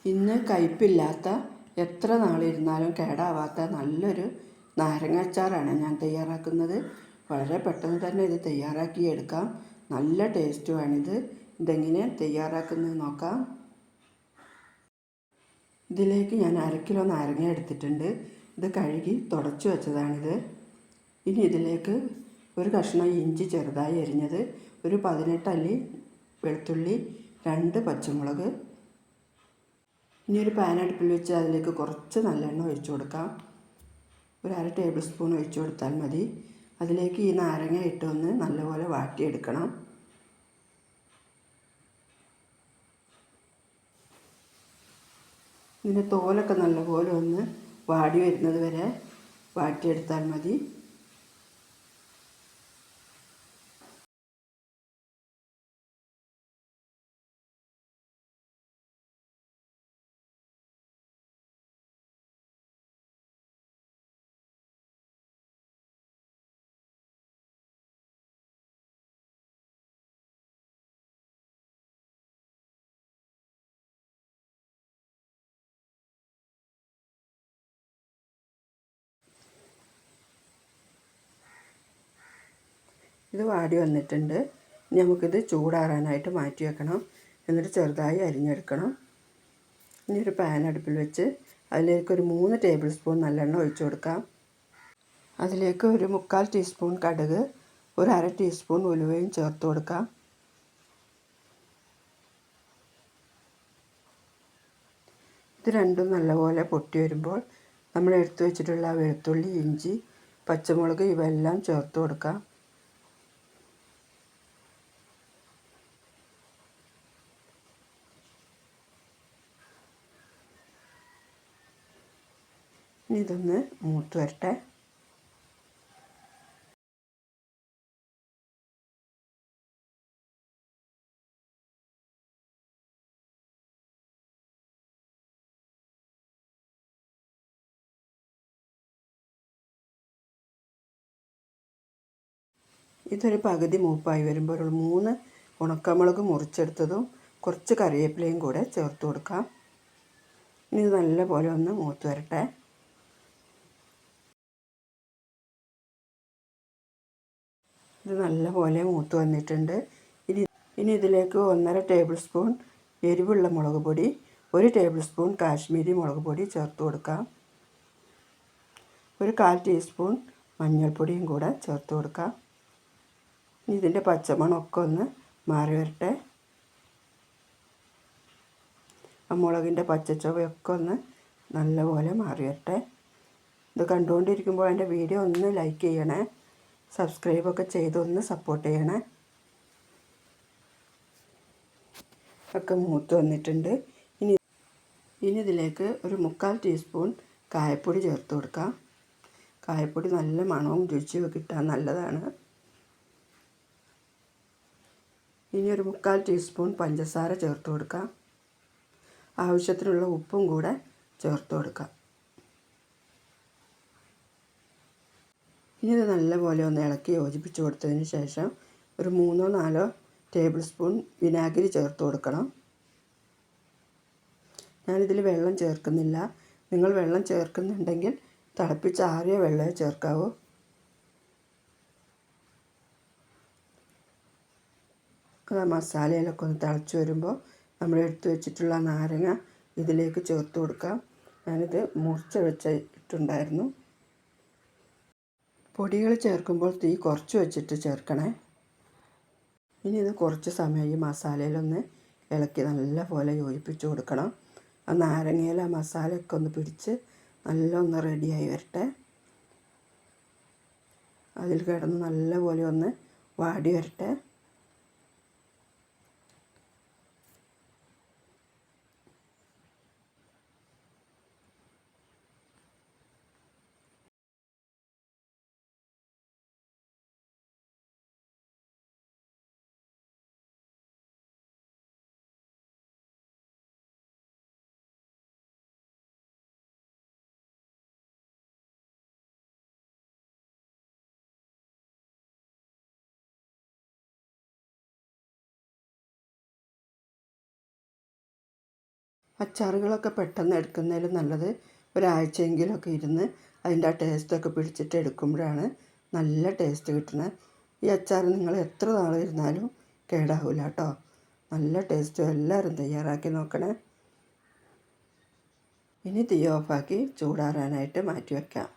ഇന്ന് കയ്പില്ലാത്ത എത്ര നാളിരുന്നാലും കേടാവാത്ത നല്ലൊരു നാരങ്ങാച്ചാറാണ് ഞാൻ തയ്യാറാക്കുന്നത്. വളരെ പെട്ടെന്ന് തന്നെ ഇത് തയ്യാറാക്കിയെടുക്കാം. നല്ല ടേസ്റ്റുമാണിത്. ഇതെങ്ങനെ തയ്യാറാക്കുന്നത് നോക്കാം. ഇതിലേക്ക് ഞാൻ 1/2 കിലോ നാരങ്ങ എടുത്തിട്ടുണ്ട്. ഇത് കഴുകി തുടച്ചു വെച്ചതാണിത്. ഇനി ഇതിലേക്ക് ഒരു കഷ്ണം ഇഞ്ചി ചെറുതായി അരിഞ്ഞത്, ഒരു 18 അല്ലി വെളുത്തുള്ളി, 2 പച്ചമുളക്. ഇനി ഒരു പാൻ അടുപ്പിൽ വെച്ച് അതിലേക്ക് കുറച്ച് നല്ലെണ്ണ ഒഴിച്ചു കൊടുക്കാം. ഒരു 1/2 ടേബിൾ സ്പൂൺ ഒഴിച്ചു കൊടുത്താൽ മതി. അതിലേക്ക് ഈ നാരങ്ങ ഇട്ടൊന്ന് നല്ലപോലെ വാട്ടിയെടുക്കണം. ഇതിൻ്റെ തോലൊക്കെ നല്ലപോലെ ഒന്ന് വാടി വരുന്നത് വരെ വാട്ടിയെടുത്താൽ മതി. ഇത് വാടി വന്നിട്ടുണ്ട്. ഇനി നമുക്കിത് ചൂടാറാനായിട്ട് മാറ്റി വെക്കണം. എന്നിട്ട് ചെറുതായി അരിഞ്ഞെടുക്കണം. ഇനി ഒരു പാൻ അടുപ്പിൽ വെച്ച് അതിലേക്ക് ഒരു 3 ടേബിൾ സ്പൂൺ നല്ലെണ്ണ ഒഴിച്ചു കൊടുക്കാം. അതിലേക്ക് ഒരു 1/4 ടീസ്പൂൺ കടുക്, ഒരു 1/2 ടീസ്പൂൺ ഉലുവയും ചേർത്ത് കൊടുക്കാം. ഇത് രണ്ടും നല്ലപോലെ പൊട്ടി വരുമ്പോൾ നമ്മൾ എടുത്തു വെച്ചിട്ടുള്ള വെളുത്തുള്ളി, ഇഞ്ചി, പച്ചമുളക് ഇവയെല്ലാം ചേർത്ത് കൊടുക്കാം. ഇനി ഇതൊന്ന് മൂത്ത് വരട്ടെ. ഇതൊരു പകുതി മൂപ്പായി വരുമ്പോൾ ഒരു 3 ഉണക്കമുളക് മുറിച്ചെടുത്തതും കുറച്ച് കറിവേപ്പിലയും കൂടെ ചേർത്ത് കൊടുക്കാം. ഇനി ഇത് നല്ലപോലെ ഒന്ന് മൂത്ത് വരട്ടെ. ഇത് നല്ലപോലെ മൂത്ത് വന്നിട്ടുണ്ട്. ഇനി ഇതിലേക്ക് 1/2 ടേബിൾ സ്പൂൺ എരിവുള്ള മുളക് പൊടി, 1 ടേബിൾ സ്പൂൺ കാശ്മീരി മുളക് പൊടി ചേർത്ത് കൊടുക്കാം. ഒരു 1/4 ടീസ്പൂൺ മഞ്ഞൾപ്പൊടിയും കൂടെ ചേർത്ത് കൊടുക്കാം. ഇനി ഇതിൻ്റെ പച്ചമണമൊക്കെ ഒന്ന് മാറി വരട്ടെ. ആ മുളകിൻ്റെ പച്ചച്ചുവയൊക്കെ ഒന്ന് നല്ലപോലെ മാറി വരട്ടെ. ഇത് കണ്ടുകൊണ്ടിരിക്കുമ്പോൾ എൻ്റെ വീഡിയോ ഒന്ന് ലൈക്ക് ചെയ്യണേ, സബ്സ്ക്രൈബൊക്കെ ചെയ്തൊന്ന് സപ്പോർട്ട് ചെയ്യണേ. ഒക്കെ മൂത്ത് വന്നിട്ടുണ്ട്. ഇനി ഇതിലേക്ക് ഒരു 1/4 ടീസ്പൂൺ കായപ്പൊടി ചേർത്ത് കൊടുക്കാം. കായപ്പൊടി നല്ല മണവും രുചിയും കിട്ടാൻ നല്ലതാണ്. ഇനി ഒരു 1/4 ടീസ്പൂൺ പഞ്ചസാര ചേർത്ത് കൊടുക്കാം. ആവശ്യത്തിനുള്ള ഉപ്പും കൂടെ ചേർത്ത് കൊടുക്കാം. ഇനി ഇത് നല്ലപോലെ ഒന്ന് ഇളക്കി യോജിപ്പിച്ച് കൊടുത്തതിന് ശേഷം ഒരു 3-4 ടേബിൾ സ്പൂൺ വിനാഗിരി ചേർത്ത് കൊടുക്കണം. ഞാനിതിൽ വെള്ളം ചേർക്കുന്നില്ല. നിങ്ങൾ വെള്ളം ചേർക്കുന്നുണ്ടെങ്കിൽ തിളപ്പിച്ചാറിയ വെള്ളമേ ചേർക്കാവൂ. അത് മസാലയിലൊക്കെ ഒന്ന് തിളച്ച് വരുമ്പോൾ നമ്മൾ എടുത്തു വെച്ചിട്ടുള്ള നാരങ്ങ ഇതിലേക്ക് ചേർത്ത് കൊടുക്കാം. ഞാനിത് മുറിച്ച് വെച്ചിട്ടുണ്ടായിരുന്നു. പൊടികൾ ചേർക്കുമ്പോൾ തീ കുറച്ച് വെച്ചിട്ട് ചേർക്കണേ. ഇനി ഇത് കുറച്ച് സമയം ഈ മസാലയിലൊന്ന് ഇളക്കി നല്ലപോലെ യോജിപ്പിച്ച് കൊടുക്കണം. ആ നാരങ്ങയിൽ ആ മസാലയൊക്കെ ഒന്ന് പിടിച്ച് നല്ല ഒന്ന് റെഡിയായി വരട്ടെ. അതിൽ കിടന്ന് നല്ലപോലെ ഒന്ന് വാടി വരട്ടെ. അച്ചാറുകളൊക്കെ പെട്ടെന്ന് എടുക്കുന്നതിലും നല്ലത് ഒരാഴ്ചയെങ്കിലുമൊക്കെ ഇരുന്ന് അതിൻ്റെ ആ ടേസ്റ്റൊക്കെ പിടിച്ചിട്ട് എടുക്കുമ്പോഴാണ് നല്ല ടേസ്റ്റ് കിട്ടുന്നത്. ഈ അച്ചാർ നിങ്ങൾ എത്ര നാൾ ഇരുന്നാലും കേടാവില്ല കേട്ടോ. നല്ല ടേസ്റ്റ്. എല്ലാവരും തയ്യാറാക്കി നോക്കണേ. ഇനി തീ ഓഫാക്കി ചൂടാറാനായിട്ട് മാറ്റി വയ്ക്കാം.